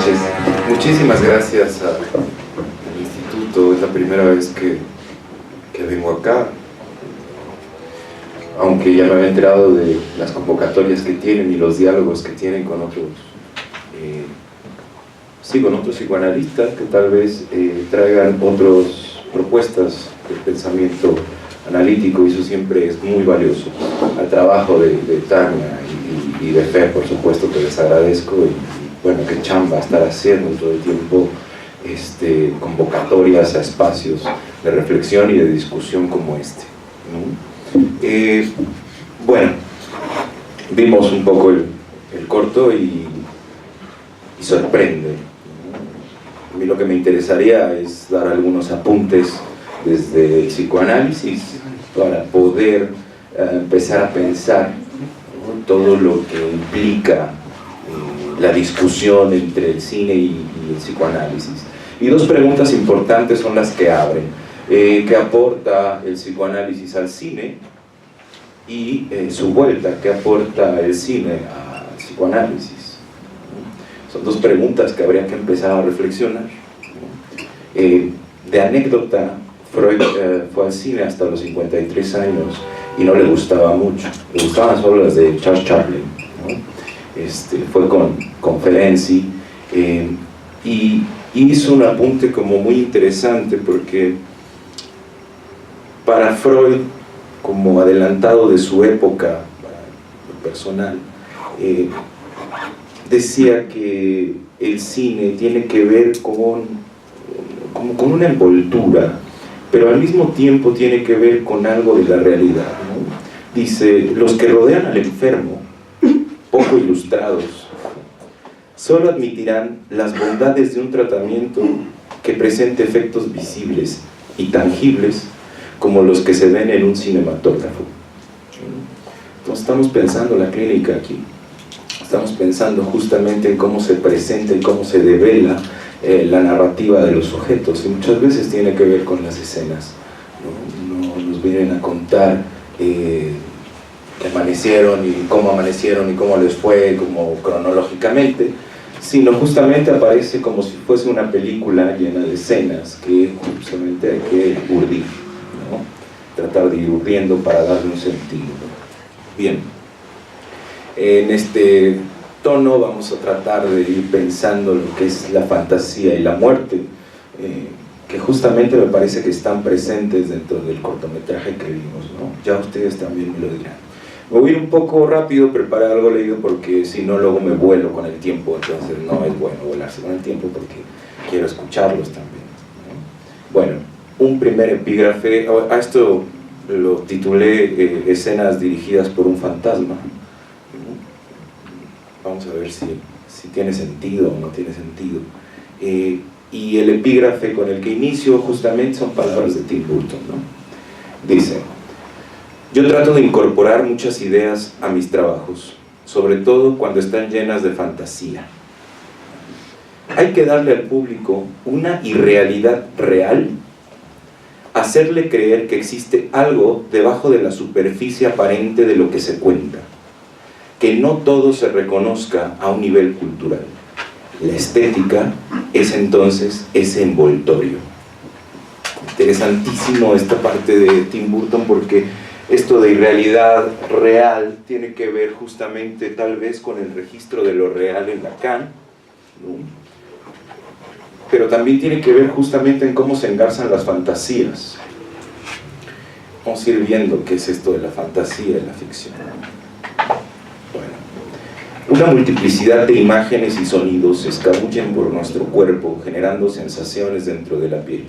noches. Muchísimas gracias al instituto. Es la primera vez que vengo acá, aunque ya me había enterado de las convocatorias que tienen y los diálogos que tienen con otros con otros psicoanalistas que tal vez traigan otras propuestas de pensamiento analítico, y eso siempre es muy valioso al trabajo de Tania y de Fer, por supuesto, que les agradezco, y bueno, qué chamba estar haciendo todo el tiempo convocatorias a espacios de reflexión y de discusión como este, ¿no? Bueno, vimos un poco el corto y sorprende, ¿no? A mí lo que me interesaría es dar algunos apuntes desde el psicoanálisis para poder empezar a pensar, ¿no?, todo lo que implica la discusión entre el cine y el psicoanálisis. Y dos preguntas importantes son las que abren. ¿Qué aporta el psicoanálisis al cine? Y su vuelta, ¿qué aporta el cine al psicoanálisis? Son dos preguntas que habría que empezar a reflexionar. De anécdota, Freud fue al cine hasta los 53 años y no le gustaba mucho. Le gustaban solo las de Charles Chaplin, ¿no? Fue con Ferenczi y hizo un apunte como muy interesante, porque para Freud, como adelantado de su época, lo personal, decía que el cine tiene que ver con una envoltura, pero al mismo tiempo tiene que ver con algo de la realidad, ¿no? Dice: los que rodean al enfermo, poco ilustrados, solo admitirán las bondades de un tratamiento que presente efectos visibles y tangibles como los que se ven en un cinematógrafo. Entonces estamos pensando la clínica aquí, estamos pensando justamente en cómo se presenta y cómo se devela la narrativa de los sujetos, y muchas veces tiene que ver con las escenas, ¿no? No nos vienen a contar que amanecieron y cómo les fue, como cronológicamente, sino justamente aparece como si fuese una película llena de escenas que justamente hay que urdir, ¿no? Tratar de ir urdiendo para darle un sentido. Bien, en este tono vamos a tratar de ir pensando lo que es la fantasía y la muerte, que justamente me parece que están presentes dentro del cortometraje que vimos, ¿no? Ya ustedes también me lo dirán. Me voy a ir un poco rápido, preparé algo leído, porque si no luego me vuelo con el tiempo, entonces no es bueno volarse con el tiempo, porque quiero escucharlos también, ¿no? Bueno, un primer epígrafe, a esto lo titulé Escenas dirigidas por un fantasma. Vamos a ver si tiene sentido o no tiene sentido. Y el epígrafe con el que inicio justamente son palabras de Tim Burton, ¿no? Dice: yo trato de incorporar muchas ideas a mis trabajos, sobre todo cuando están llenas de fantasía. Hay que darle al público una irrealidad real, hacerle creer que existe algo debajo de la superficie aparente de lo que se cuenta, que no todo se reconozca a un nivel cultural. La estética es entonces ese envoltorio. Interesantísimo esta parte de Tim Burton, porque esto de irrealidad real tiene que ver justamente tal vez con el registro de lo real en Lacan, ¿no? Pero también tiene que ver justamente en cómo se engarzan las fantasías. Vamos a ir viendo qué es esto de la fantasía y la ficción. Una multiplicidad de imágenes y sonidos se escabullen por nuestro cuerpo, generando sensaciones dentro de la piel.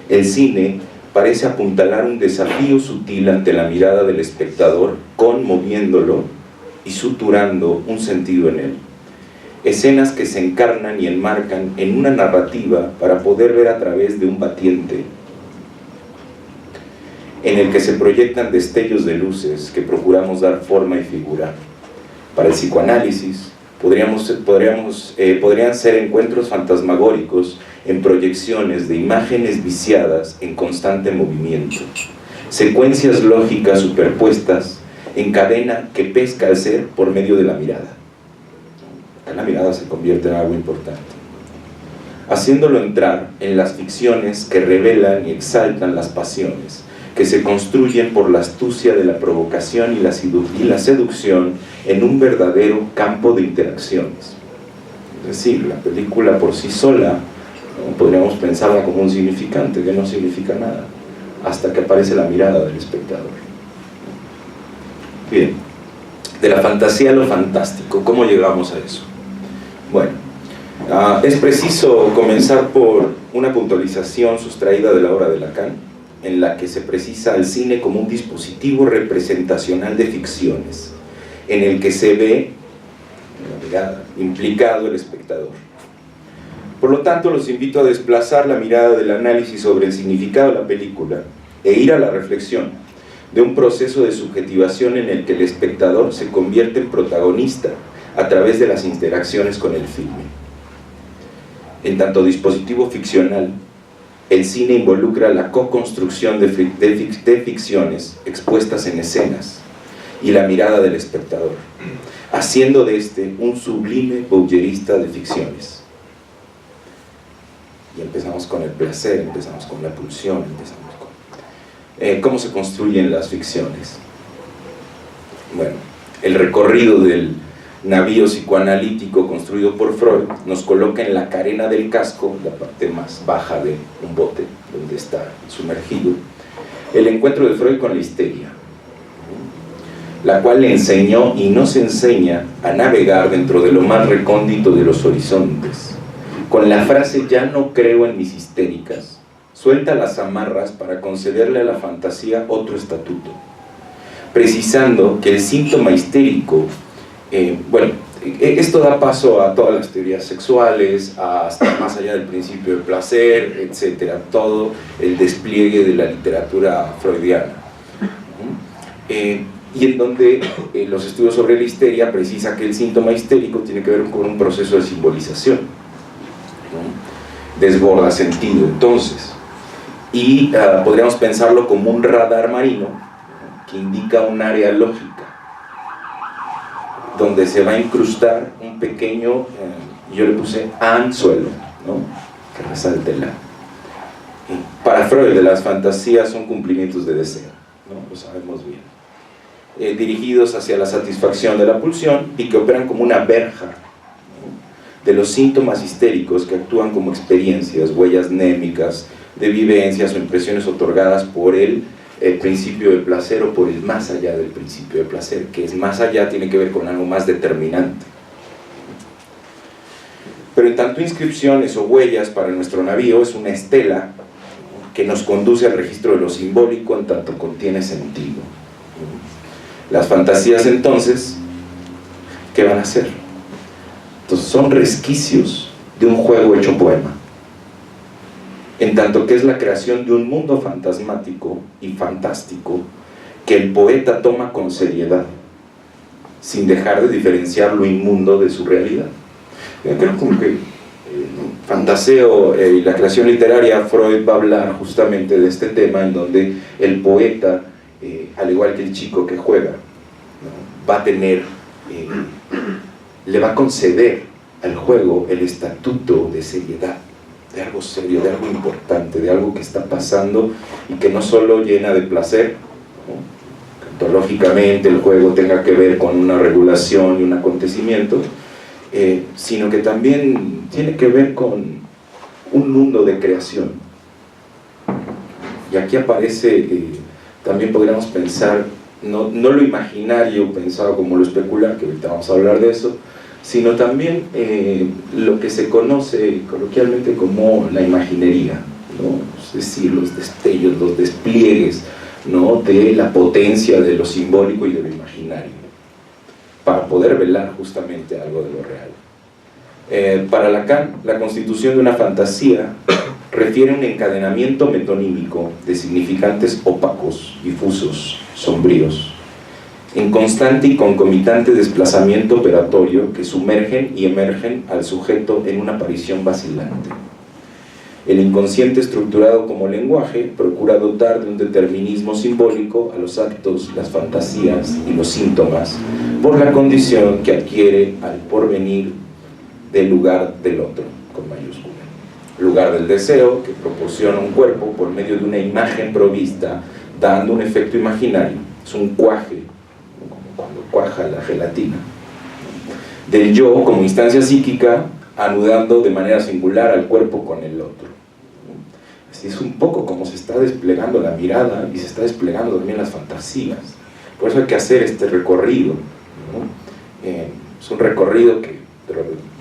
El cine parece apuntalar un desafío sutil ante la mirada del espectador, conmoviéndolo y suturando un sentido en él. Escenas que se encarnan y enmarcan en una narrativa para poder ver a través de un batiente, en el que se proyectan destellos de luces que procuramos dar forma y figura. Para el psicoanálisis, podrían ser encuentros fantasmagóricos en proyecciones de imágenes viciadas en constante movimiento, secuencias lógicas superpuestas en cadena que pesca al ser por medio de la mirada. la mirada se convierte en algo importante, haciéndolo entrar en las ficciones que revelan y exaltan las pasiones, que se construyen por la astucia de la provocación y la seducción en un verdadero campo de interacciones. Es decir, la película por sí sola, ¿no?, podríamos pensarla como un significante que no significa nada, hasta que aparece la mirada del espectador. Bien, de la fantasía a lo fantástico, ¿cómo llegamos a eso? Bueno, es preciso comenzar por una puntualización sustraída de la obra de Lacan, en la que se precisa al cine como un dispositivo representacional de ficciones, en el que se ve, en la mirada, implicado el espectador. Por lo tanto, los invito a desplazar la mirada del análisis sobre el significado de la película e ir a la reflexión de un proceso de subjetivación en el que el espectador se convierte en protagonista a través de las interacciones con el filme. En tanto dispositivo ficcional, el cine involucra la co-construcción de ficciones expuestas en escenas y la mirada del espectador, haciendo de este un sublime voyerista de ficciones. Y empezamos con el placer, empezamos con la pulsión, empezamos con cómo se construyen las ficciones. Bueno, el recorrido del navío psicoanalítico construido por Freud nos coloca en la carena del casco, la parte más baja de un bote donde está sumergido, el encuentro de Freud con la histeria, la cual le enseñó y nos enseña a navegar dentro de lo más recóndito de los horizontes, con la frase "ya no creo en mis histéricas", suelta las amarras para concederle a la fantasía otro estatuto, precisando que el síntoma histérico, esto da paso a todas las teorías sexuales, hasta más allá del principio de placer, etcétera, todo el despliegue de la literatura freudiana. Y en donde los estudios sobre la histeria precisa que el síntoma histérico tiene que ver con un proceso de simbolización, ¿no? Desborda sentido, entonces, y podríamos pensarlo como un radar marino, ¿no?, que indica un área lógica donde se va a incrustar un pequeño, yo le puse anzuelo, ¿no?, que resalte la. Para Freud, las fantasías son cumplimientos de deseo, ¿no?, lo sabemos bien, dirigidos hacia la satisfacción de la pulsión y que operan como una verja, ¿no?, de los síntomas histéricos que actúan como experiencias, huellas némicas de vivencias o impresiones otorgadas por el principio de placer o por el más allá del principio de placer, que es más allá, tiene que ver con algo más determinante. Pero en tanto inscripciones o huellas para nuestro navío es una estela que nos conduce al registro de lo simbólico en tanto contiene sentido. Las fantasías, entonces, ¿qué van a hacer? Entonces son resquicios de un juego hecho poema, en tanto que es la creación de un mundo fantasmático y fantástico que el poeta toma con seriedad, sin dejar de diferenciar lo inmundo de su realidad. Creo que fantaseo y la creación literaria, Freud va a hablar justamente de este tema, en donde el poeta, al igual que el chico que juega, ¿no?, va a tener, le va a conceder al juego el estatuto de seriedad, de algo serio, de algo importante, de algo que está pasando y que no solo llena de placer, ¿no?, que ontológicamente el juego tenga que ver con una regulación y un acontecimiento, sino que también tiene que ver con un mundo de creación. Y aquí aparece, también podríamos pensar, no lo imaginario pensado como lo especular, que ahorita vamos a hablar de eso, sino también lo que se conoce coloquialmente como la imaginería, ¿no? Es decir, los destellos, los despliegues, ¿no?, de la potencia de lo simbólico y de lo imaginario, para poder velar justamente algo de lo real. Para Lacan, la constitución de una fantasía refiere a un encadenamiento metonímico de significantes opacos, difusos, sombríos, en constante y concomitante desplazamiento operatorio que sumergen y emergen al sujeto en una aparición vacilante. El inconsciente, estructurado como lenguaje, procura dotar de un determinismo simbólico a los actos, las fantasías y los síntomas, por la condición que adquiere al porvenir del lugar del otro, con mayúscula. Lugar del deseo, que proporciona un cuerpo por medio de una imagen provista, dando un efecto imaginario. Es un cuaje, como cuando cuaja la gelatina. Del yo como instancia psíquica, anudando de manera singular al cuerpo con el otro. Así es un poco como se está desplegando la mirada y se está desplegando también las fantasías. Por eso hay que hacer este recorrido, ¿no? Es un recorrido que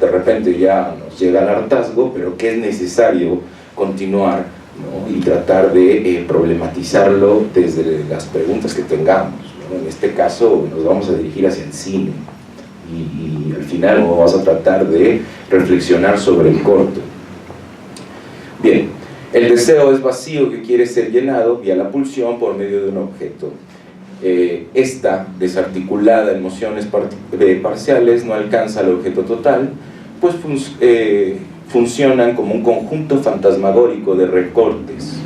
de repente ya nos llega al hartazgo, pero que es necesario continuar, ¿no? Y tratar de problematizarlo desde las preguntas que tengamos, ¿no? En este caso nos vamos a dirigir hacia el cine y al final vamos a tratar de reflexionar sobre el corto. Bien, el deseo es vacío que quiere ser llenado vía la pulsión por medio de un objeto. Esta desarticulada en mociones parciales no alcanza al objeto total, pues funcionan como un conjunto fantasmagórico de recortes,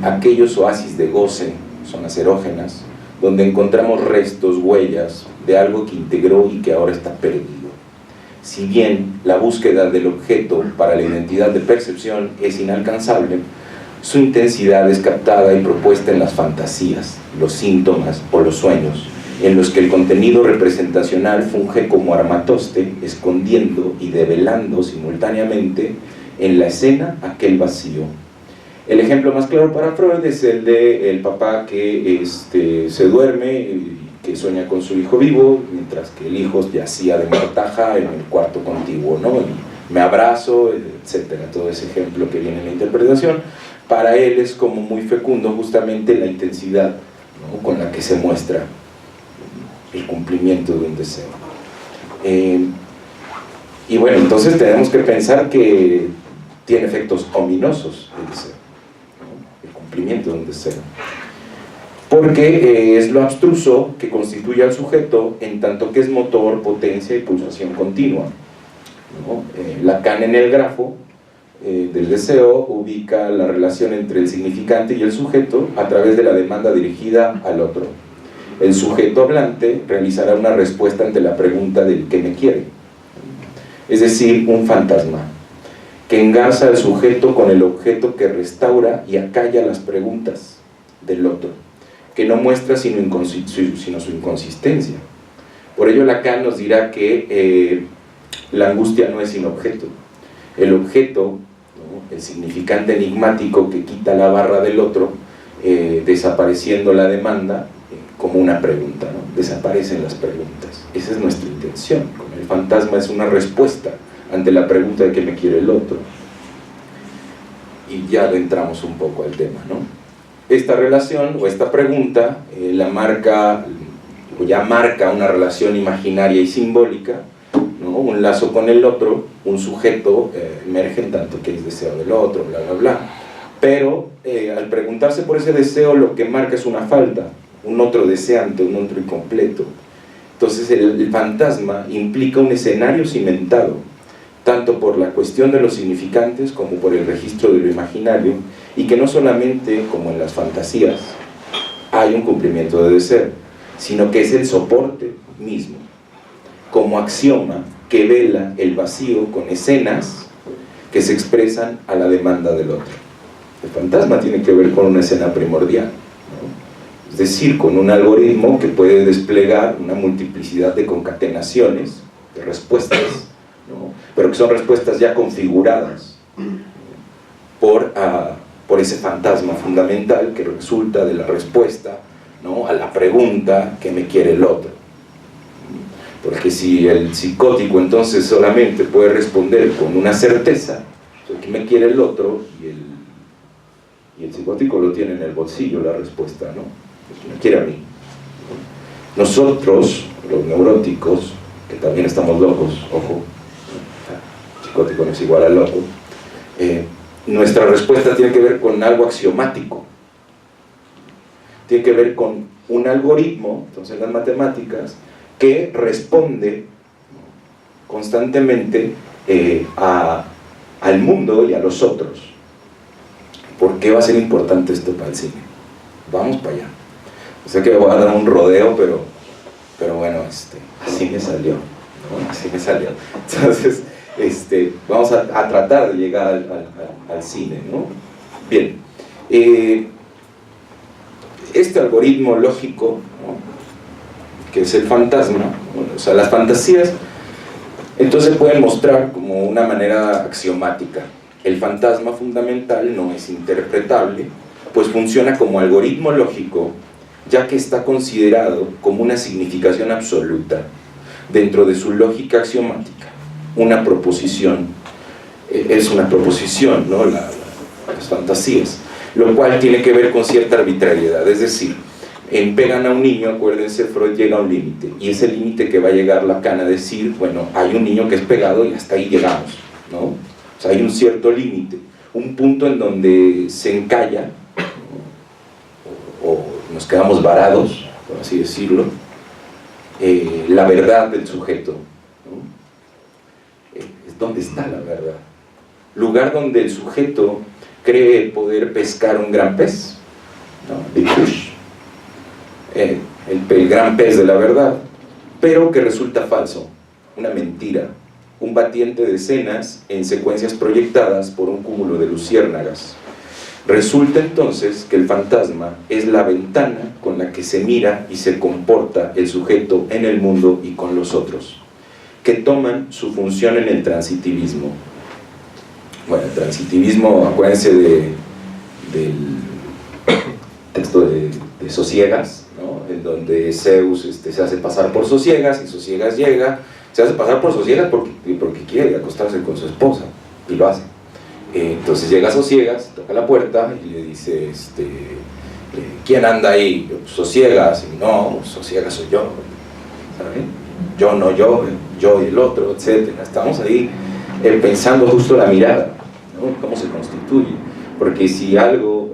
aquellos oasis de goce, zonas erógenas, donde encontramos restos, huellas de algo que integró y que ahora está perdido. Si bien la búsqueda del objeto para la identidad de percepción es inalcanzable, su intensidad es captada y propuesta en las fantasías, los síntomas o los sueños, en los que el contenido representacional funge como armatoste, escondiendo y develando simultáneamente en la escena aquel vacío. El ejemplo más claro para Freud es el de el papá que se duerme y que sueña con su hijo vivo, mientras que el hijo yacía de mortaja en el cuarto contiguo, ¿no? Y me abrazo, etcétera, todo ese ejemplo que viene en la interpretación. Para él es como muy fecundo justamente la intensidad, ¿no? Con la que se muestra el cumplimiento de un deseo. Y bueno, entonces tenemos que pensar que tiene efectos ominosos el deseo, ¿no? El cumplimiento de un deseo. Porque es lo abstruso que constituye al sujeto en tanto que es motor, potencia y pulsación continua, ¿no? Lacan en el grafo del deseo ubica la relación entre el significante y el sujeto a través de la demanda dirigida al otro. El sujeto hablante realizará una respuesta ante la pregunta del ¿qué me quiere? Es decir, un fantasma que engarza al sujeto con el objeto que restaura y acalla las preguntas del otro, que no muestra sino su inconsistencia. Por ello Lacan nos dirá que la angustia no es sino objeto. El objeto, ¿no? El significante enigmático que quita la barra del otro, desapareciendo la demanda como una pregunta, ¿no? Desaparecen las preguntas. Esa es nuestra intención. El fantasma es una respuesta ante la pregunta de qué me quiere el otro. Y ya adentramos un poco al tema, ¿no? Esta relación o esta pregunta marca una relación imaginaria y simbólica, ¿no? Un lazo con el otro, un sujeto emerge en tanto que es deseo del otro, bla, bla, bla. Pero al preguntarse por ese deseo, lo que marca es una falta, un otro deseante, un otro incompleto. Entonces el fantasma implica un escenario cimentado, tanto por la cuestión de los significantes como por el registro de lo imaginario, y que no solamente, como en las fantasías, hay un cumplimiento de deseo, sino que es el soporte mismo, como axioma que vela el vacío con escenas que se expresan a la demanda del otro. El fantasma tiene que ver con una escena primordial, ¿no? Es decir, con un algoritmo que puede desplegar una multiplicidad de concatenaciones, de respuestas, ¿no? Pero que son respuestas ya configuradas por ese fantasma fundamental que resulta de la respuesta, ¿no? A la pregunta que me quiere el otro. Porque si el psicótico entonces solamente puede responder con una certeza, que me quiere el otro, y el psicótico lo tiene en el bolsillo la respuesta, ¿no? Me quiere a mí. Nosotros, los neuróticos, que también estamos locos, ojo, psicótico no es igual a loco, nuestra respuesta tiene que ver con algo axiomático, tiene que ver con un algoritmo, entonces las matemáticas, que responde constantemente al mundo y a los otros. ¿Por qué va a ser importante esto para el cine? Vamos para allá. O sea que voy a dar un rodeo, pero bueno, así me salió, ¿no? Así me salió. Entonces, vamos a tratar de llegar al cine, ¿no? Bien, este algoritmo lógico, ¿no?, que es el fantasma, o sea, las fantasías, entonces pueden mostrar como una manera axiomática. El fantasma fundamental no es interpretable, pues funciona como algoritmo lógico, ya que está considerado como una significación absoluta dentro de su lógica axiomática. Una proposición, es una proposición, ¿no?, las fantasías, lo cual tiene que ver con cierta arbitrariedad, es decir, en Pegan a un niño, acuérdense, Freud llega a un límite, y ese límite que va a llegar Lacan a decir, bueno, hay un niño que es pegado y hasta ahí llegamos, ¿no? O sea, hay un cierto límite, un punto en donde se encalla, o nos quedamos varados, por así decirlo, la verdad del sujeto, ¿no? Es donde está la verdad. Lugar donde el sujeto cree poder pescar un gran pez, ¿no? Big fish, el gran pez de la verdad, pero que resulta falso, una mentira, un batiente de escenas en secuencias proyectadas por un cúmulo de luciérnagas. Resulta entonces que el fantasma es la ventana con la que se mira y se comporta el sujeto en el mundo y con los otros, que toman su función en el transitivismo. Bueno, el transitivismo, acuérdense del texto de Sosiegas, ¿no?, en donde Zeus se hace pasar por Sosiegas, y Sosiegas llega, se hace pasar por Sosiegas porque quiere acostarse con su esposa, y lo hace. Entonces llega Sosiegas, toca la puerta y le dice, ¿quién anda ahí? Sosiegas. Y no, Sosiegas soy yo, ¿saben? Yo no yo y el otro, etc. Estamos ahí pensando justo la mirada, ¿no?, cómo se constituye, porque si algo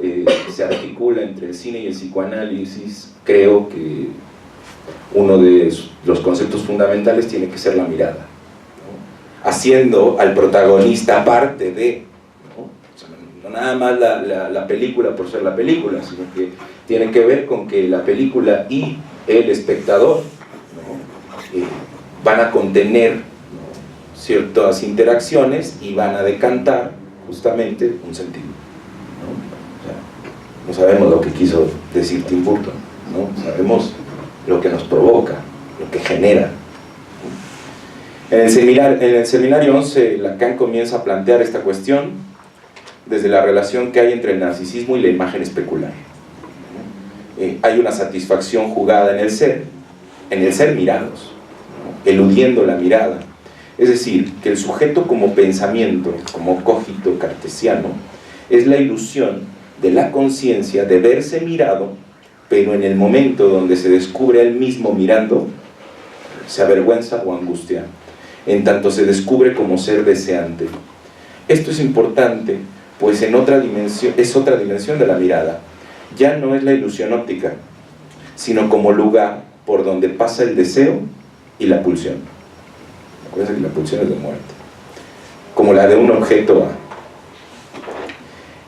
se articula entre el cine y el psicoanálisis, creo que uno de los conceptos fundamentales tiene que ser la mirada, ¿no?, haciendo al protagonista parte de, ¿no? O sea, no nada más la película por ser la película, sino que tiene que ver con que la película y el espectador, ¿no?, van a contener, ¿no?, ciertas interacciones y van a decantar justamente un sentido, ¿no? O sea, no sabemos lo que quiso decir Tim Burton, ¿no? Sabemos lo que nos provoca, lo que genera. En el seminario 11, Lacan comienza a plantear esta cuestión desde la relación que hay entre el narcisismo y la imagen especular. Hay una satisfacción jugada en el ser mirados, ¿no?, eludiendo la mirada. Es decir, que el sujeto como pensamiento, como cogito cartesiano, es la ilusión de la conciencia de verse mirado, pero en el momento donde se descubre a él mismo mirando, se avergüenza o angustia, en tanto se descubre como ser deseante. Esto es importante, pues es otra dimensión de la mirada. Ya no es la ilusión óptica, sino como lugar por donde pasa el deseo y la pulsión. Acuérdense que la pulsión es de muerte, como la de un objeto A.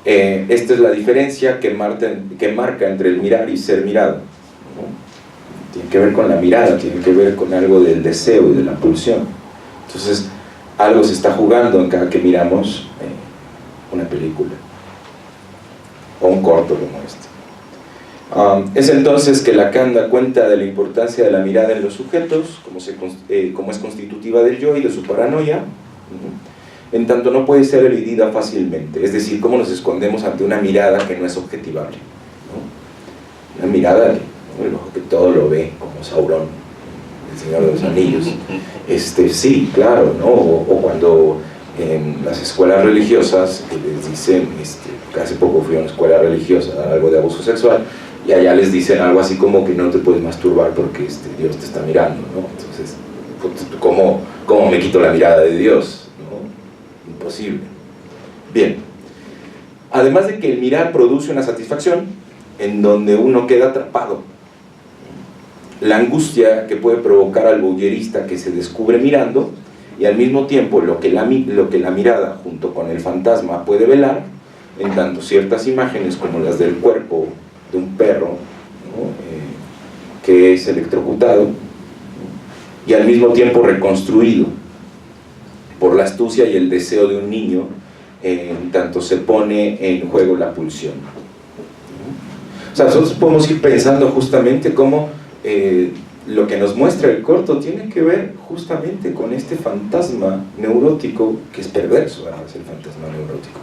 Esta es la diferencia que marca entre el mirar y ser mirado, ¿no? Tiene que ver con la mirada, tiene que ver con algo del deseo y de la pulsión. Entonces, algo se está jugando en cada que miramos una película o un corto como este. Es entonces que Lacan da cuenta de la importancia de la mirada en los sujetos, como es constitutiva del yo y de su paranoia, en tanto no puede ser eludida fácilmente, es decir, cómo nos escondemos ante una mirada que no es objetivable, ¿no? Una mirada, ¿no?, que todo lo ve, como Sauron, el Señor de los Anillos. Sí, claro, ¿no? O cuando en las escuelas religiosas les dicen, hace poco fui a una escuela religiosa a dar algo de abuso sexual, y allá les dicen algo así como que no te puedes masturbar porque Dios te está mirando, ¿no? Entonces, ¿cómo me quito la mirada de Dios? ¿No? Imposible. Bien, además de que el mirar produce una satisfacción en donde uno queda atrapado, la angustia que puede provocar al voyerista que se descubre mirando, y al mismo tiempo lo que la mirada junto con el fantasma puede velar, en tanto ciertas imágenes como las del cuerpo de un perro, ¿no?, que es electrocutado, ¿no?, y al mismo tiempo reconstruido, por la astucia y el deseo de un niño, en tanto se pone en juego la pulsión. O sea, nosotros podemos ir pensando justamente cómo lo que nos muestra el corto tiene que ver justamente con este fantasma neurótico, que es perverso, además, el fantasma neurótico,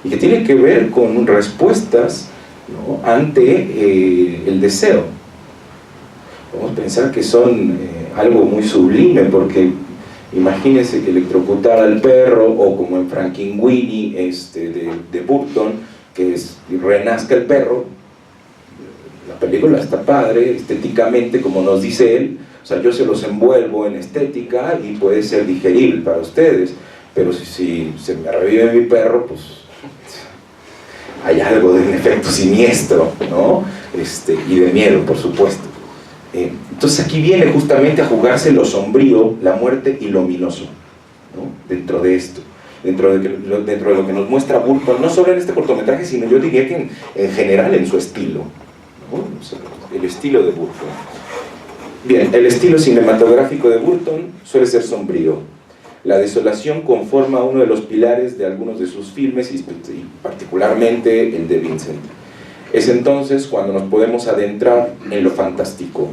y que tiene que ver con respuestas, ¿no?, ante el deseo. Podemos pensar que son algo muy sublime, porque imagínense que electrocutar al perro, o como en Frankenweenie de Burton, que es renazca el perro. La película está padre, estéticamente, como nos dice él, o sea, yo se los envuelvo en estética y puede ser digerible para ustedes, pero si se me revive mi perro, pues hay algo de un efecto siniestro, ¿no? Y de miedo, por supuesto. Entonces aquí viene justamente a jugarse lo sombrío, la muerte y lo ominoso, ¿no?, dentro de esto, dentro de lo que nos muestra Burton, no solo en este cortometraje, sino yo diría que en general en su estilo, ¿no? O sea, el estilo de Burton. Bien, el estilo cinematográfico de Burton suele ser sombrío. La desolación conforma uno de los pilares de algunos de sus filmes, y particularmente el de Vincent. Es entonces cuando nos podemos adentrar en lo fantástico.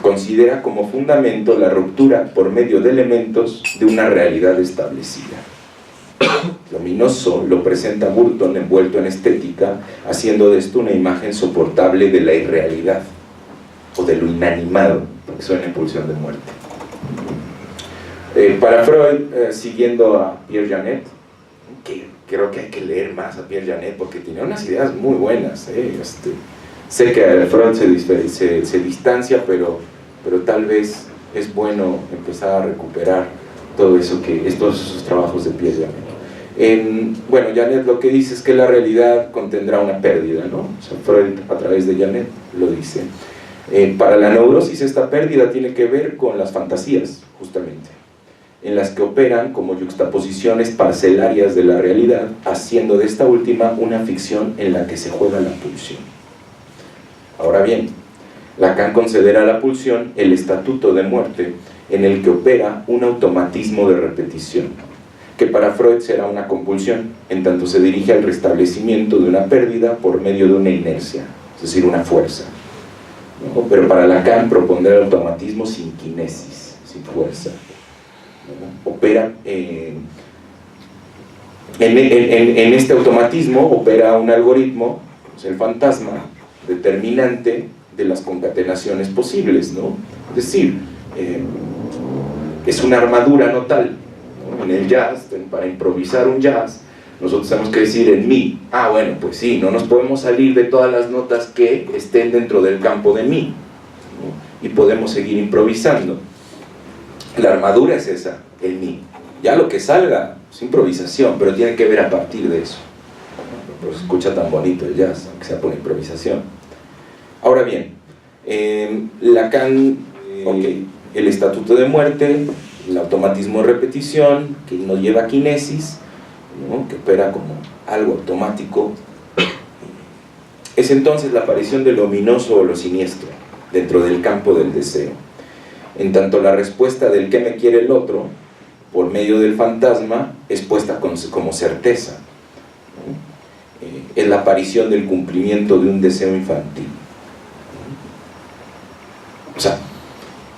Considera como fundamento la ruptura por medio de elementos de una realidad establecida. Lo ominoso lo presenta Burton envuelto en estética, haciendo de esto una imagen soportable de la irrealidad, o de lo inanimado, porque suena en pulsión de muerte. Para Freud, siguiendo a Pierre Janet, que creo que hay que leer más a Pierre Janet porque tiene unas ideas muy buenas, sé que Freud se distancia, pero tal vez es bueno empezar a recuperar todo eso todos esos trabajos de Pierre Janet. Bueno, Janet lo que dice es que la realidad contendrá una pérdida, ¿no? O sea, Freud a través de Janet lo dice. Para la neurosis esta pérdida tiene que ver con las fantasías, justamente, en las que operan como yuxtaposiciones parcelarias de la realidad, haciendo de esta última una ficción en la que se juega la pulsión. Ahora bien, Lacan considera a la pulsión el estatuto de muerte en el que opera un automatismo de repetición, que para Freud será una compulsión, en tanto se dirige al restablecimiento de una pérdida por medio de una inercia, es decir, una fuerza, ¿no? Pero para Lacan propondrá el automatismo sin kinesis, sin fuerza, ¿no? Opera en este automatismo opera un algoritmo, pues el fantasma, determinante de las concatenaciones posibles, ¿no? Es decir, es una armadura notal, ¿no? En el jazz, para improvisar un jazz, nosotros tenemos que decir en mi. Ah, bueno, pues sí, no nos podemos salir de todas las notas que estén dentro del campo de mi, ¿no? Y podemos seguir improvisando. La armadura es esa, el mi. Ya lo que salga es improvisación, pero tiene que ver a partir de eso. Por eso se escucha tan bonito el jazz, aunque sea por improvisación. Ahora bien, Lacan, el estatuto de muerte, el automatismo de repetición, que nos lleva a kinesis, ¿no?, que opera como algo automático, es entonces la aparición de lo ominoso o lo siniestro dentro del campo del deseo. En tanto la respuesta del ¿qué me quiere el otro?, por medio del fantasma, es puesta como certeza, ¿no? Es la aparición del cumplimiento de un deseo infantil. O sea,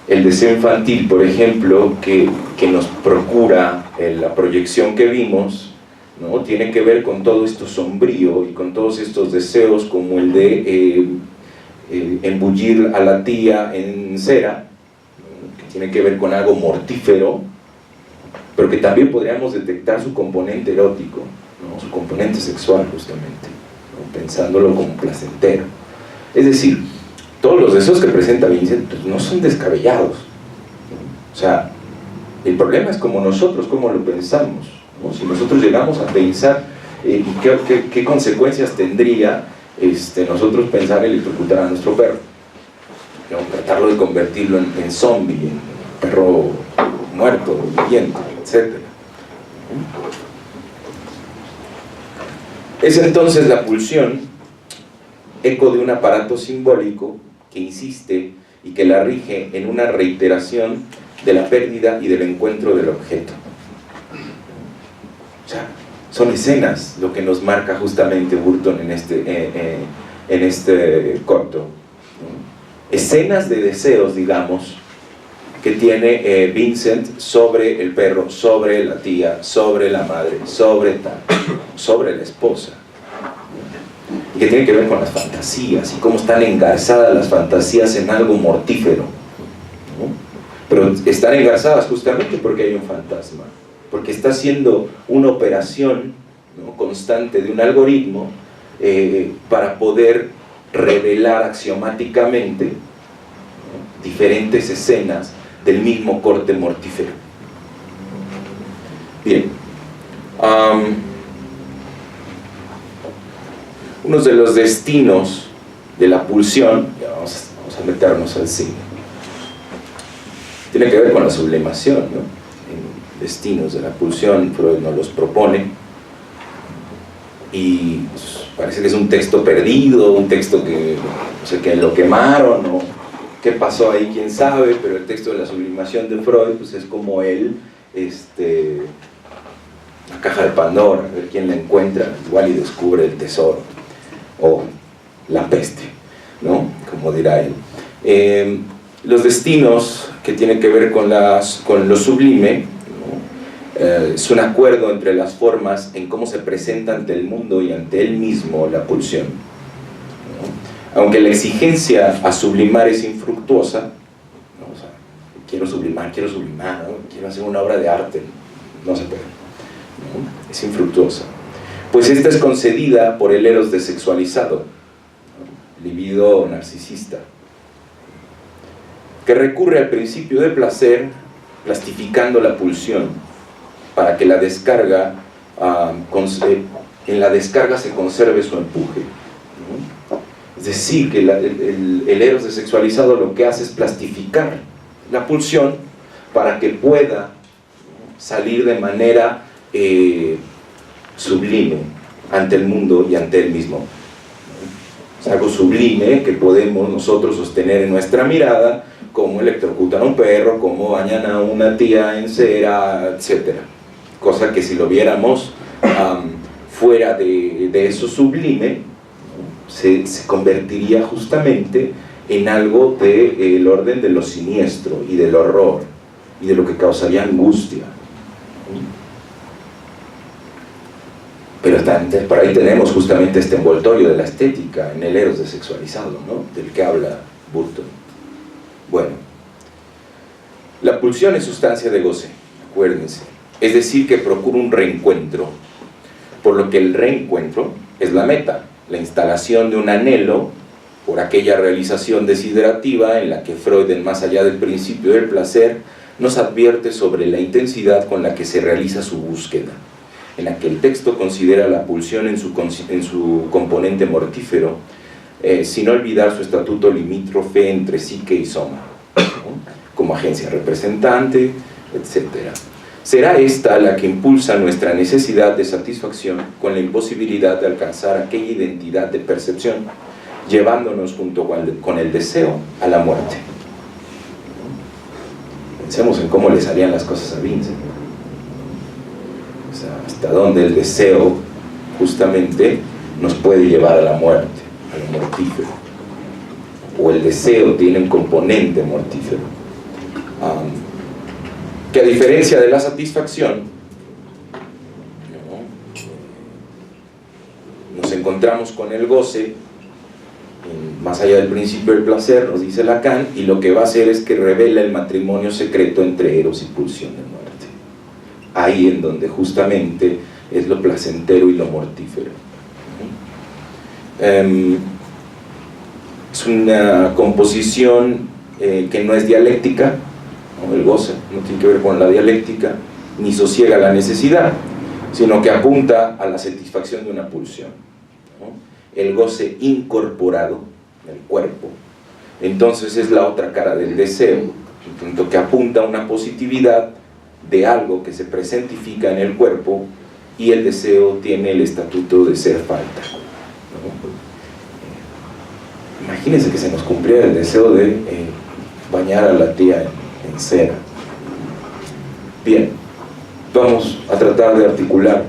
el deseo infantil, por ejemplo, que nos procura la proyección que vimos, ¿no?, tiene que ver con todo esto sombrío y con todos estos deseos, como el de embullir a la tía en cera, ¿no?, que tiene que ver con algo mortífero, pero que también podríamos detectar su componente erótico, ¿no?, su componente sexual, justamente, ¿no?, pensándolo como placentero. Es decir, todos los deseos que presenta Vincent, pues, no son descabellados, ¿no? O sea, el problema es como nosotros, cómo lo pensamos, ¿no? Si nosotros llegamos a pensar qué consecuencias tendría nosotros pensar en electrocutar a nuestro perro, ¿no?, tratarlo de convertirlo en zombie, en perro muerto, viviente, etc. Es entonces la pulsión eco de un aparato simbólico que insiste y que la rige en una reiteración de la pérdida y del encuentro del objeto. O sea, son escenas lo que nos marca justamente Burton en este corto, ¿no? Escenas de deseos, digamos, que tiene Vincent sobre el perro, sobre la tía, sobre la madre, sobre la esposa, y que tiene que ver con las fantasías y cómo están engarzadas las fantasías en algo mortífero, ¿no? Pero están engarzadas justamente porque hay un fantasma, porque está haciendo una operación, ¿no?, constante de un algoritmo para poder revelar axiomáticamente, ¿no?, diferentes escenas del mismo corte mortífero. Bien, uno de los destinos de la pulsión, ya vamos a meternos al cine, tiene que ver con la sublimación, ¿no? En destinos de la pulsión, Freud nos los propone, y pues, parece que es un texto perdido, un texto que, no sé, que lo quemaron, o qué pasó ahí, quién sabe, pero el texto de la sublimación de Freud pues es como él, la caja de Pandora, a ver quién la encuentra, igual y descubre el tesoro, o la peste, ¿no?, como dirá él. Los destinos que tienen que ver con lo sublime, ¿no?, es un acuerdo entre las formas en cómo se presenta ante el mundo y ante él mismo la pulsión, ¿no? Aunque la exigencia a sublimar es infructuosa, ¿no? O sea, quiero sublimar, ¿no?, quiero hacer una obra de arte, no se puede, ¿no? Es infructuosa, pues esta es concedida por el eros desexualizado, ¿no?, libido narcisista, que recurre al principio de placer plastificando la pulsión para que la descarga, en la descarga se conserve su empuje, ¿no? Es decir, que el eros desexualizado lo que hace es plastificar la pulsión para que pueda salir de manera sublime ante el mundo y ante él mismo. Es algo sublime que podemos nosotros sostener en nuestra mirada, como electrocutan a un perro, como bañan a una tía en cera, etc. Cosa que si lo viéramos fuera de eso sublime, se convertiría justamente en algo del orden de lo siniestro y del horror y de lo que causaría angustia. Pero por ahí tenemos justamente este envoltorio de la estética en el eros desexualizado, ¿no?, del que habla Burton. Bueno, la pulsión es sustancia de goce, acuérdense, es decir, que procura un reencuentro, por lo que el reencuentro es la meta, la instalación de un anhelo por aquella realización desiderativa en la que Freud, en Más allá del principio del placer, nos advierte sobre la intensidad con la que se realiza su búsqueda, en la que el texto considera la pulsión en su componente mortífero, sin olvidar su estatuto limítrofe entre psique y soma, ¿no?, como agencia representante, etc. Será esta la que impulsa nuestra necesidad de satisfacción con la imposibilidad de alcanzar aquella identidad de percepción, llevándonos junto con el deseo a la muerte. Pensemos en cómo le salían las cosas a Vincent. O sea, hasta dónde el deseo justamente nos puede llevar a la muerte, a lo mortífero, o el deseo tiene un componente mortífero, que a diferencia de la satisfacción, ¿no?, nos encontramos con el goce más allá del principio del placer, nos dice Lacan, y lo que va a hacer es que revela el matrimonio secreto entre eros y pulsión de muerte, ahí en donde justamente es lo placentero y lo mortífero. Es una composición que no es dialéctica, ¿no?, el goce no tiene que ver con la dialéctica, ni sosiega la necesidad, sino que apunta a la satisfacción de una pulsión, ¿no?, el goce incorporado en el cuerpo. Entonces es la otra cara del deseo, en tanto que apunta a una positividad de algo que se presentifica en el cuerpo, y el deseo tiene el estatuto de ser falta, ¿no? Imagínense que se nos cumpliera el deseo de bañar a la tía en cera. Bien, vamos a tratar de articular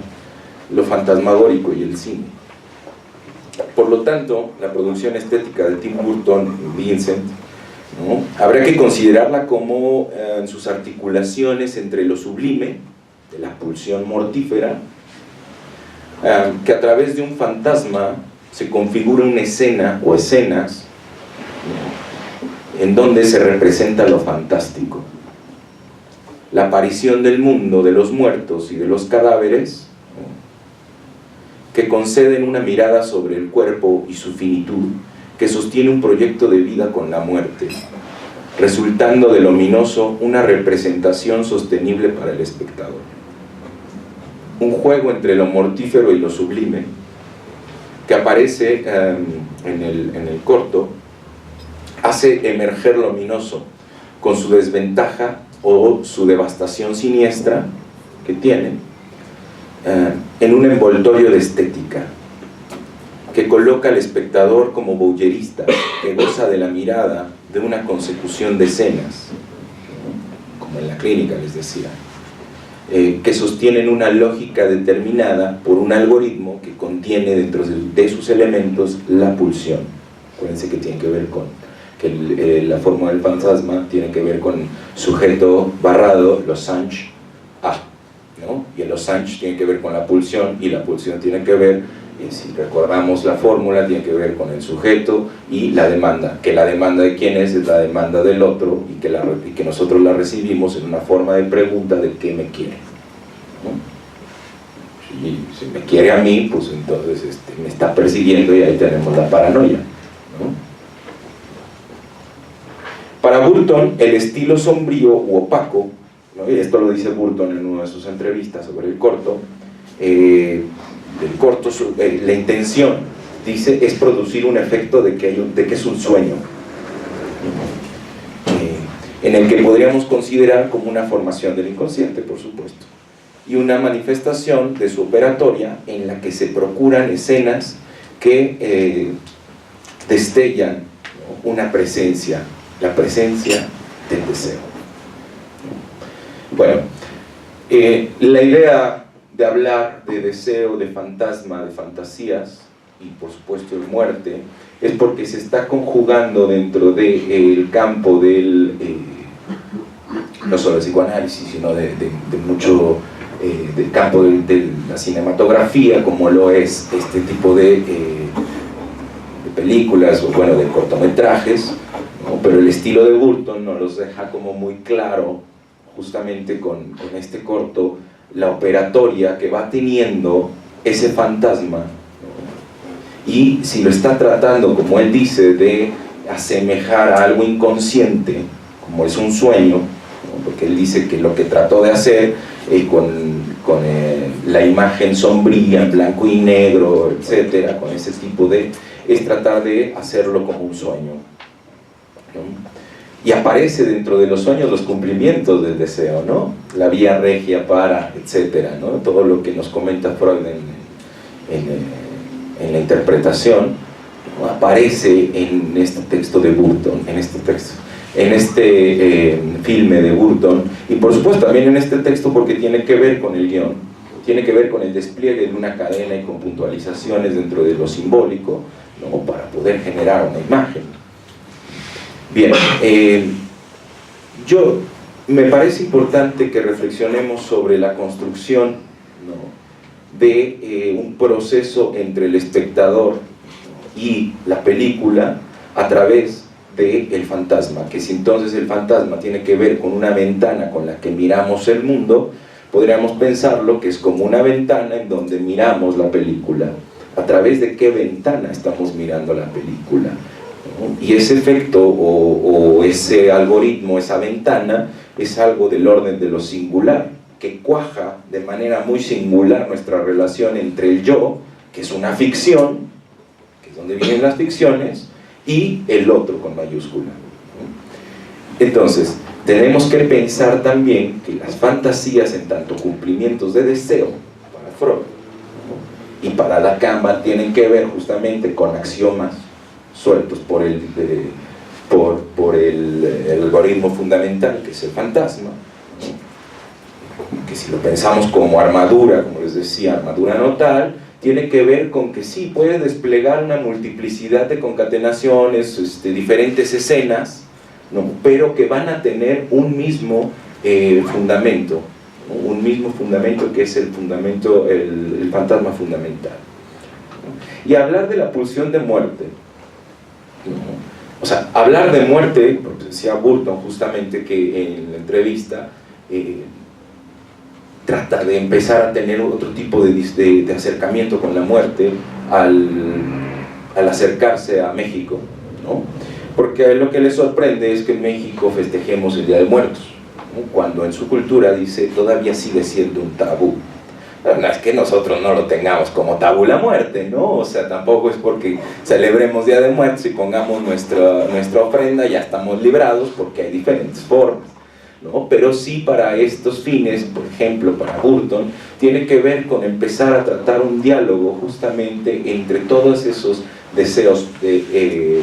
lo fantasmagórico y el cine. Por lo tanto, la producción estética de Tim Burton, Vincent, ¿no?, habrá que considerarla como en sus articulaciones entre lo sublime, de la pulsión mortífera, que a través de un fantasma se configura una escena o escenas, ¿no?, en donde se representa lo fantástico, la aparición del mundo de los muertos y de los cadáveres, ¿no?, que conceden una mirada sobre el cuerpo y su finitud, que sostiene un proyecto de vida con la muerte, resultando de lo ominoso una representación sostenible para el espectador. Un juego entre lo mortífero y lo sublime, que aparece en el corto, hace emerger lo ominoso, con su desventaja o su devastación siniestra que tiene, en un envoltorio de estética, que coloca al espectador como voyerista, que goza de la mirada de una consecución de escenas, como en la clínica les decía, que sostienen una lógica determinada por un algoritmo que contiene dentro de sus elementos la pulsión. Acuérdense que tiene que ver con que la fórmula del fantasma tiene que ver con sujeto barrado, losange, A, ¿no? Y el losange tiene que ver con la pulsión, y la pulsión tiene que ver, si recordamos la fórmula, tiene que ver con el sujeto y la demanda, que la demanda de quién es la demanda del otro, y que nosotros la recibimos en una forma de pregunta de qué me quiere, ¿no? Si me quiere a mí, pues entonces me está persiguiendo, y ahí tenemos la paranoia, ¿no? Para Burton, el estilo sombrío u opaco, ¿no?, y esto lo dice Burton en una de sus entrevistas sobre el corto, la intención, dice, es producir un efecto de que es un sueño, en el que podríamos considerar como una formación del inconsciente, por supuesto, y una manifestación de su operatoria en la que se procuran escenas que destellan, ¿no?, una presencia, la presencia del deseo. Bueno, la idea de hablar de deseo, de fantasma, de fantasías y por supuesto de muerte, es porque se está conjugando dentro del campo del, no solo del psicoanálisis, sino de mucho del campo de la cinematografía, como lo es este tipo de películas, o bueno, de cortometrajes, ¿no? Pero el estilo de Burton nos los deja como muy claro, justamente con este corto, la operatoria que va teniendo ese fantasma, ¿no? Y si lo está tratando, como él dice, de asemejar a algo inconsciente, como es un sueño, ¿no?, porque él dice que lo que trató de hacer con la imagen sombría, en blanco y negro, etcétera, con ese tipo de, es tratar de hacerlo como un sueño, ¿no? Y aparece dentro de los sueños los cumplimientos del deseo, ¿no? La vía regia para, etcétera, ¿no? Todo lo que nos comenta Freud en la interpretación, ¿no?, aparece en este texto de Burton, en este filme de Burton, y por supuesto también en este texto, porque tiene que ver con el guión, tiene que ver con el despliegue de una cadena y con puntualizaciones dentro de lo simbólico, ¿no?, para poder generar una imagen. Bien, me parece importante que reflexionemos sobre la construcción, ¿no?, de un proceso entre el espectador y la película a través del fantasma, que si entonces el fantasma tiene que ver con una ventana con la que miramos el mundo, podríamos pensarlo que es como una ventana en donde miramos la película. ¿A través de qué ventana estamos mirando la película? Y ese efecto o ese algoritmo, esa ventana, es algo del orden de lo singular, que cuaja de manera muy singular nuestra relación entre el yo, que es una ficción, que es donde vienen las ficciones, y el otro con mayúscula. Entonces, tenemos que pensar también que las fantasías, en tanto cumplimientos de deseo, para Freud, ¿no?, y para Lacan, tienen que ver justamente con axiomas sueltos por el algoritmo fundamental, que es el fantasma, ¿no?, que que si lo pensamos como armadura, como les decía, armadura notal, tiene que ver con que sí, puede desplegar una multiplicidad de concatenaciones, diferentes escenas, ¿no? Pero que van a tener un mismo fundamento, ¿no? Un mismo fundamento que es el fundamento, el fantasma fundamental, ¿no? Y hablar de la pulsión de muerte, ¿no? O sea, hablar de muerte, porque decía Burton justamente que en la entrevista trata de empezar a tener otro tipo de acercamiento con la muerte al acercarse a México, ¿no? Porque lo que le sorprende es que en México festejemos el Día de Muertos, ¿no? Cuando en su cultura dice todavía sigue siendo un tabú. No es que nosotros no lo tengamos como tabú la muerte, ¿no? O sea, tampoco es porque celebremos Día de Muertos y pongamos nuestra ofrenda, ya estamos librados, porque hay diferentes formas, ¿no? Pero sí, para estos fines, por ejemplo, para Burton, tiene que ver con empezar a tratar un diálogo justamente entre todos esos deseos de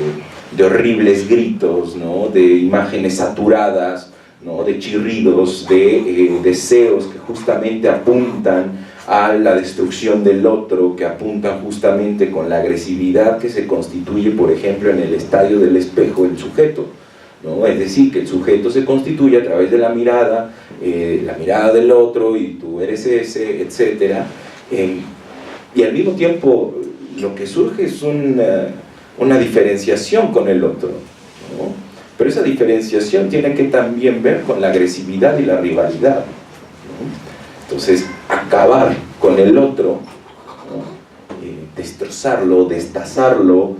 horribles gritos, ¿no? De imágenes saturadas, ¿no? De chirridos, de deseos que justamente apuntan a la destrucción del otro, que apuntan justamente con la agresividad que se constituye, por ejemplo, en el estadio del espejo el sujeto, ¿no? Es decir, que el sujeto se constituye a través de la mirada del otro, y tú eres ese, etc. Y al mismo tiempo lo que surge es una diferenciación con el otro, ¿no? Pero esa diferenciación tiene que también ver con la agresividad y la rivalidad, ¿no? Entonces, acabar con el otro, ¿no? Destrozarlo, destazarlo.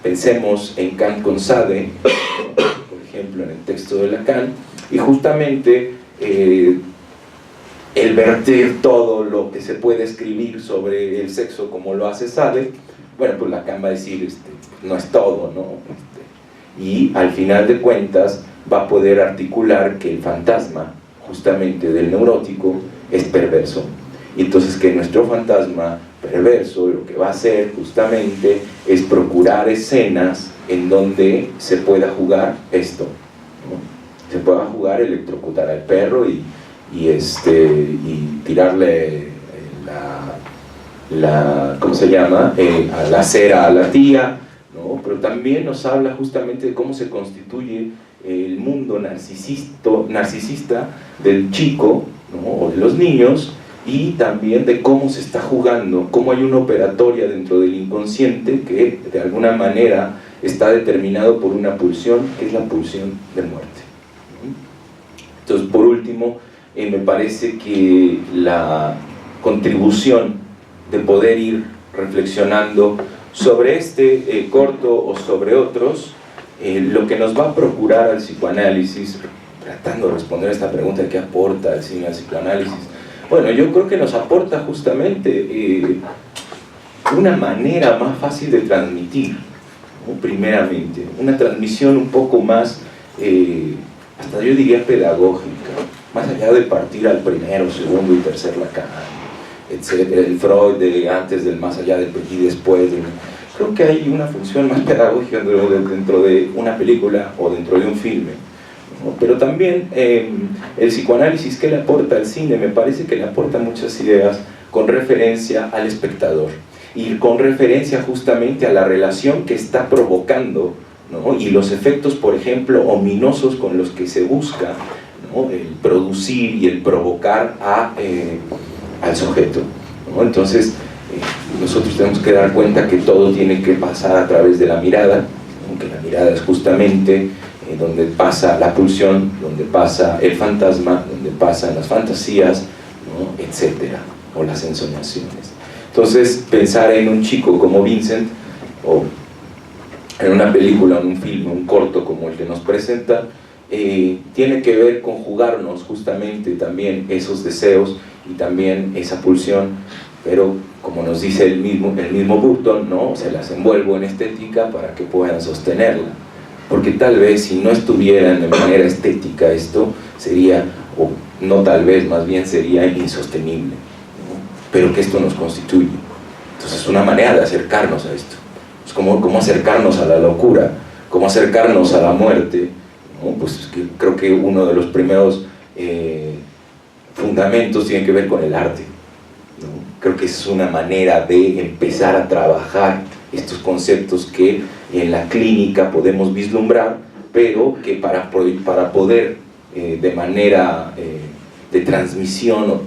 Pensemos en Kant con Sade, por ejemplo, en el texto de Lacan, y justamente el verter todo lo que se puede escribir sobre el sexo como lo hace Sade. Bueno, pues Lacan va a decir, no es todo, ¿no? Y al final de cuentas va a poder articular que el fantasma justamente del neurótico es perverso, y entonces que nuestro fantasma perverso lo que va a hacer justamente es procurar escenas en donde se pueda jugar esto, ¿no? Se pueda jugar electrocutar al perro y tirarle ¿cómo se llama? A la cera a la tía, ¿no? Pero también nos habla justamente de cómo se constituye el mundo narcisista del chico, ¿no? O de los niños, y también de cómo se está jugando, cómo hay una operatoria dentro del inconsciente que de alguna manera está determinado por una pulsión, que es la pulsión de muerte. Entonces, por último, me parece que la contribución de poder ir reflexionando sobre este corto o sobre otros, lo que nos va a procurar al psicoanálisis, tratando de responder a esta pregunta de qué aporta el cine al psicoanálisis, bueno, yo creo que nos aporta justamente una manera más fácil de transmitir, ¿no? Primeramente, una transmisión un poco más, hasta yo diría pedagógica, más allá de partir al primero, segundo y tercer Lacan, etcétera, el Freud de antes del más allá del y después, creo que hay una función más pedagógica dentro de una película o dentro de un filme, ¿no? Pero también el psicoanálisis, ¿qué le aporta al cine? Me parece que le aporta muchas ideas con referencia al espectador y con referencia justamente a la relación que está provocando, ¿no? Y los efectos, por ejemplo, ominosos con los que se busca, ¿no? El producir y el provocar al sujeto, ¿no? Entonces, nosotros tenemos que dar cuenta que todo tiene que pasar a través de la mirada, ¿no? Que la mirada es justamente donde pasa la pulsión, donde pasa el fantasma, donde pasan las fantasías, ¿no? Etcétera, o las ensoñaciones. Entonces, pensar en un chico como Vincent, o en una película, en un filme, un corto como el que nos presenta, tiene que ver con jugarnos justamente también esos deseos y también esa pulsión, pero como nos dice el mismo Burton, ¿no? Se las envuelvo en estética para que puedan sostenerla, porque tal vez si no estuvieran de manera estética esto, sería, o no tal vez, más bien sería insostenible, ¿no? Pero que esto nos constituye. Entonces es una manera de acercarnos a esto. Es como acercarnos a la locura, como acercarnos a la muerte, ¿no? Pues es que creo que uno de los primeros fundamentos tienen que ver con el arte, ¿no? Creo que es una manera de empezar a trabajar estos conceptos que en la clínica podemos vislumbrar, pero que para poder de manera de transmisión,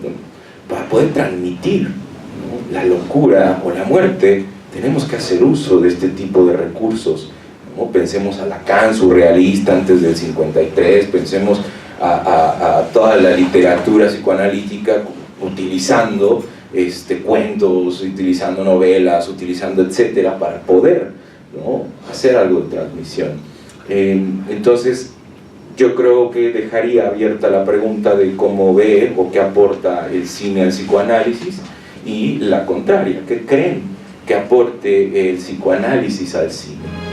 para poder transmitir, ¿no?, la locura o la muerte, tenemos que hacer uso de este tipo de recursos, ¿no? Pensemos a Lacan, surrealista, antes del 53, pensemos a toda la literatura psicoanalítica utilizando cuentos, utilizando novelas, utilizando etcétera, para poder, ¿no?, hacer algo de transmisión. Entonces, yo creo que dejaría abierta la pregunta de cómo ve o qué aporta el cine al psicoanálisis, y la contraria, ¿qué creen que aporte el psicoanálisis al cine?